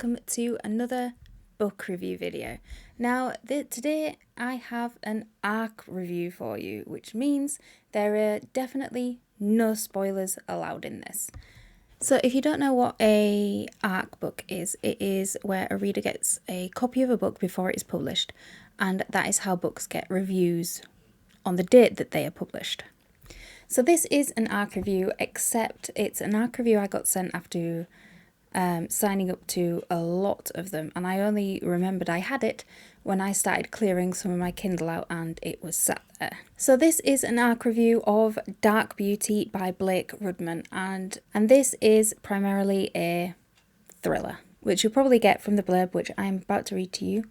welcome to another book review video. Now, today I have an ARC review for you, which means there are definitely no spoilers allowed in this. So if you don't know what a ARC book is, it is where a reader gets a copy of a book before it is published, and that is how books get reviews on the date that they are published. So this is an ARC review, except it's an ARC review I got sent after signing up to a lot of them, and I only remembered I had it when I started clearing some of my Kindle out and it was sat there. So this is an ARC review of Dark Beauty by Blake Rudman, and this is primarily a thriller, which you'll probably get from the blurb, which I'm about to read to you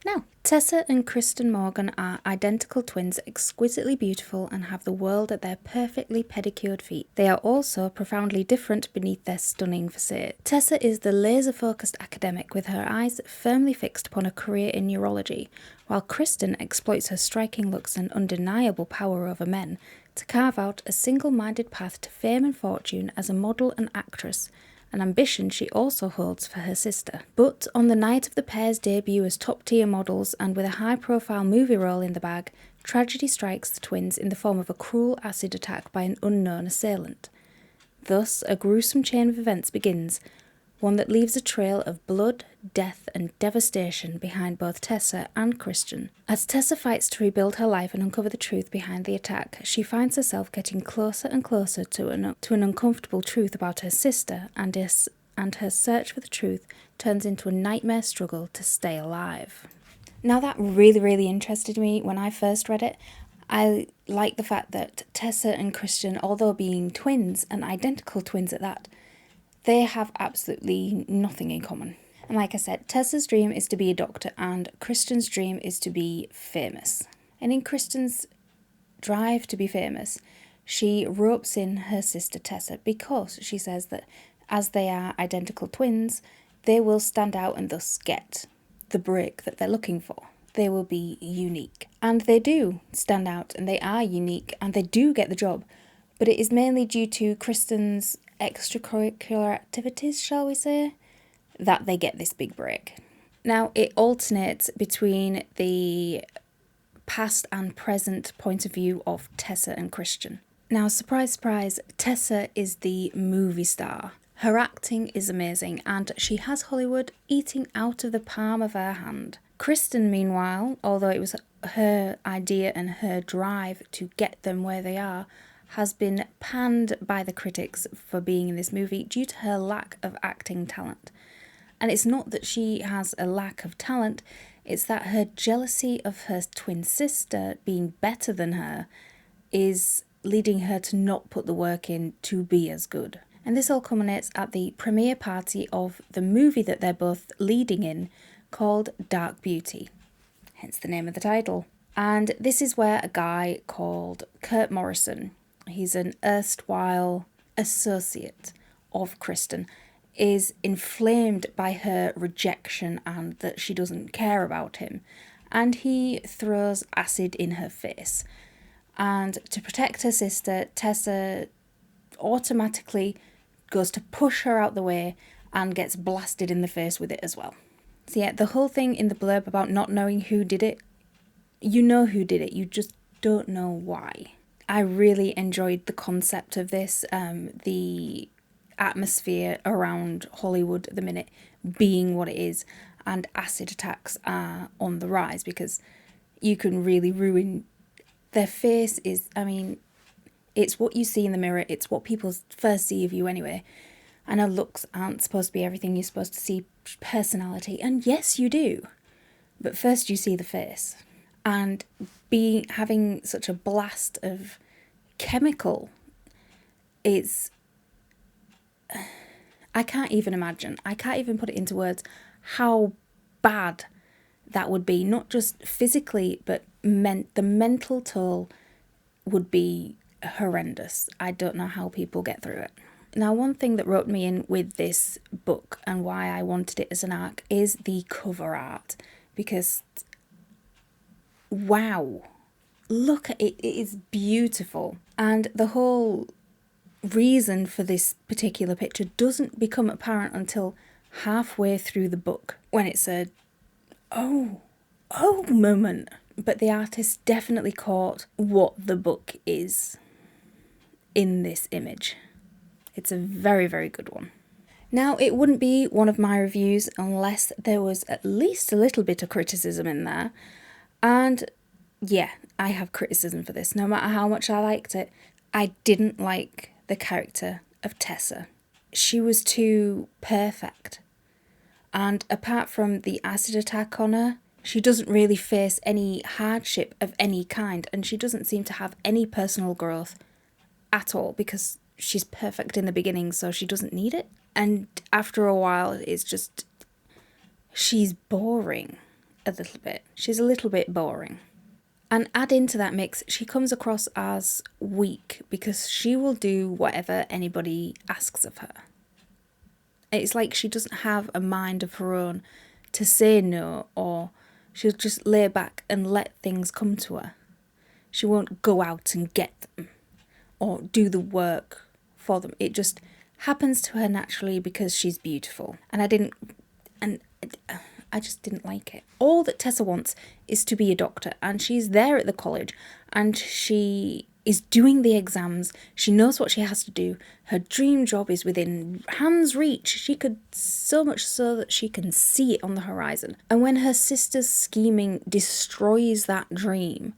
now. Tessa and Kristen Morgan are identical twins, exquisitely beautiful, and have the world at their perfectly pedicured feet. They are also profoundly different beneath their stunning facade. Tessa is the laser-focused academic with her eyes firmly fixed upon a career in neurology, while Kristen exploits her striking looks and undeniable power over men to carve out a single-minded path to fame and fortune as a model and actress, an ambition she also holds for her sister. But on the night of the pair's debut as top-tier models and with a high-profile movie role in the bag, tragedy strikes the twins in the form of a cruel acid attack by an unknown assailant. Thus, a gruesome chain of events begins, one that leaves a trail of blood, death, and devastation behind both Tessa and Kristen. As Tessa fights to rebuild her life and uncover the truth behind the attack, she finds herself getting closer and closer to an uncomfortable truth about her sister, and her search for the truth turns into a nightmare struggle to stay alive. Now, that really interested me when I first read it. I like the fact that Tessa and Kristen, although being twins, and identical twins at that, they have absolutely nothing in common. And like I said, Tessa's dream is to be a doctor and Kristen's dream is to be famous. And in Kristen's drive to be famous, she ropes in her sister Tessa because she says that as they are identical twins, they will stand out and thus get the break that they're looking for. They will be unique. And they do stand out and they are unique and they do get the job. But it is mainly due to Kristen's extracurricular activities, shall we say, that they get this big break. Now, it alternates between the past and present point of view of Tessa and Kristen. Now, surprise, surprise, Tessa is the movie star. Her acting is amazing, and she has Hollywood eating out of the palm of her hand. Kristen, meanwhile, although it was her idea and her drive to get them where they are, has been panned by the critics for being in this movie due to her lack of acting talent. And it's not that she has a lack of talent, it's that her jealousy of her twin sister being better than her is leading her to not put the work in to be as good. And this all culminates at the premiere party of the movie that they're both leading in, called Dark Beauty, hence the name of the title. And this is where a guy called Kurt Morrison, he's an erstwhile associate of Kristen, is inflamed by her rejection and that she doesn't care about him. And he throws acid in her face. And to protect her sister, Tessa automatically goes to push her out the way and gets blasted in the face with it as well. So yeah, the whole thing in the blurb about not knowing who did it, you know who did it, you just don't know why. I really enjoyed the concept of this, the atmosphere around Hollywood at the minute being what it is, and acid attacks are on the rise because you can really ruin their face. It's what you see in the mirror, it's what people first see of you anyway. I know looks aren't supposed to be everything, you're supposed to see personality, and yes you do, but first you see the face. And having such a blast of chemical is, I can't even imagine. I can't even put it into words how bad that would be. Not just physically, but the mental toll would be horrendous. I don't know how people get through it. Now, one thing that roped me in with this book and why I wanted it as an ARC is the cover art, because wow, look at it, it is beautiful. And the whole reason for this particular picture doesn't become apparent until halfway through the book when it's a oh moment. But the artist definitely caught what the book is in this image. It's a very, very good one. Now, it wouldn't be one of my reviews unless there was at least a little bit of criticism in there. And yeah, I have criticism for this. No matter how much I liked it, I didn't like the character of Tessa. She was too perfect. And apart from the acid attack on her, she doesn't really face any hardship of any kind, and she doesn't seem to have any personal growth at all because she's perfect in the beginning, so she doesn't need it. And after a while, it's just, she's boring a little bit. She's a little bit boring. And add into that mix, she comes across as weak because she will do whatever anybody asks of her. It's like she doesn't have a mind of her own to say no, or she'll just lay back and let things come to her. She won't go out and get them or do the work for them. It just happens to her naturally because she's beautiful. And I just didn't like it. All that Tessa wants is to be a doctor, and she's there at the college, and she is doing the exams. She knows what she has to do. Her dream job is within hand's reach. She could, so much so that she can see it on the horizon. And when her sister's scheming destroys that dream,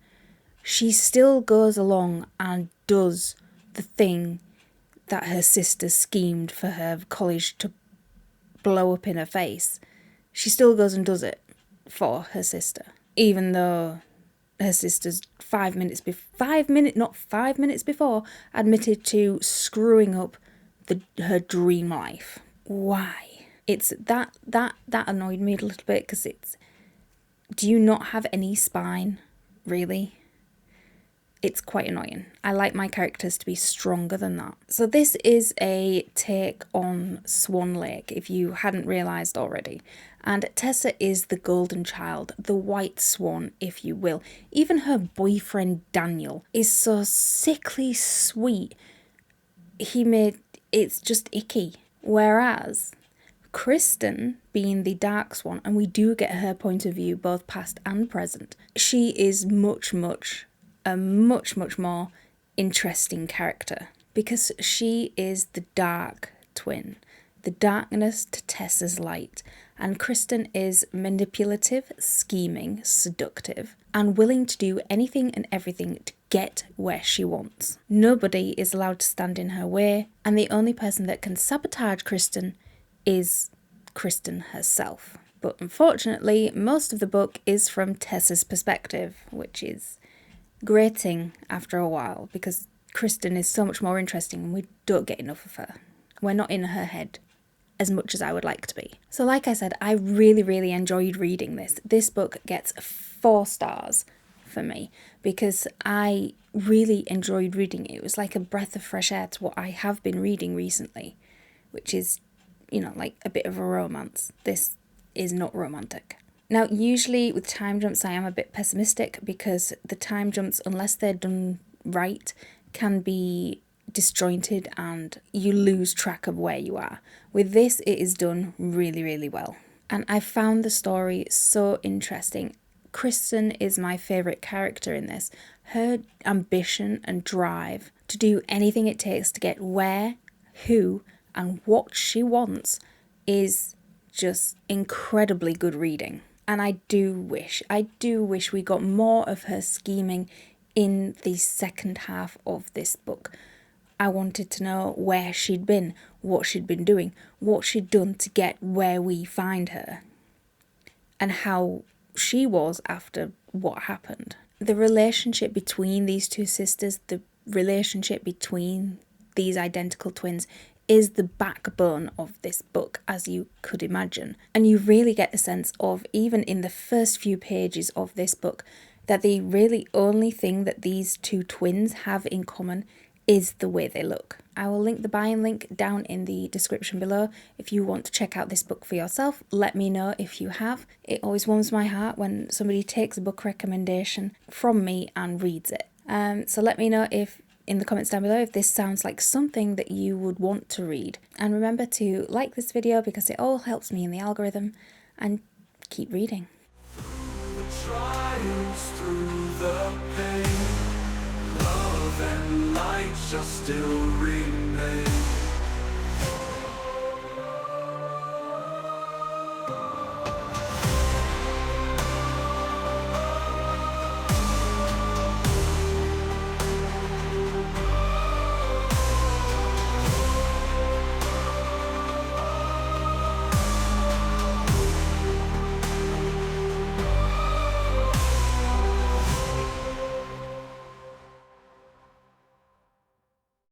she still goes along and does the thing that her sister schemed for her college to blow up in her face. She still goes and does it for her sister, even though her sister's 5 minutes before admitted to screwing up her dream life. Why? It's that annoyed me a little bit, because it's, do you not have any spine, really? It's quite annoying. I like my characters to be stronger than that. So this is a take on Swan Lake, if you hadn't realised already. And Tessa is the golden child, the white swan, if you will. Even her boyfriend, Daniel, is so sickly sweet. It's just icky. Whereas Kristen, being the dark swan, and we do get her point of view, both past and present, she is much more interesting character, because she is the dark twin, the darkness to Tessa's light, and Kristen is manipulative, scheming, seductive, and willing to do anything and everything to get where she wants. Nobody is allowed to stand in her way, and the only person that can sabotage Kristen is Kristen herself. But unfortunately, most of the book is from Tessa's perspective, which is grating after a while, because Kristen is so much more interesting and we don't get enough of her. We're not in her head as much as I would like to be. So like I said, I really enjoyed reading this. This book gets 4 stars for me because I really enjoyed reading it. It was like a breath of fresh air to what I have been reading recently, which is, like a bit of a romance. This is not romantic. Now, usually with time jumps, I am a bit pessimistic because the time jumps, unless they're done right, can be disjointed and you lose track of where you are. With this, it is done really well. And I found the story so interesting. Kristen is my favourite character in this. Her ambition and drive to do anything it takes to get where, who, and what she wants is just incredibly good reading. And I do wish we got more of her scheming in the second half of this book. I wanted to know where she'd been, what she'd been doing, what she'd done to get where we find her, and how she was after what happened. The relationship between these two sisters, the relationship between these identical twins, is the backbone of this book, as you could imagine. And you really get the sense of, even in the first few pages of this book, that the really only thing that these two twins have in common is the way they look. I will link the buying link down in the description below. If you want to check out this book for yourself, let me know if you have. It always warms my heart when somebody takes a book recommendation from me and reads it. So let me know if in the comments down below if this sounds like something that you would want to read. And remember to like this video because it all helps me in the algorithm, and keep reading. The trials through the pain, love and light shall still remain.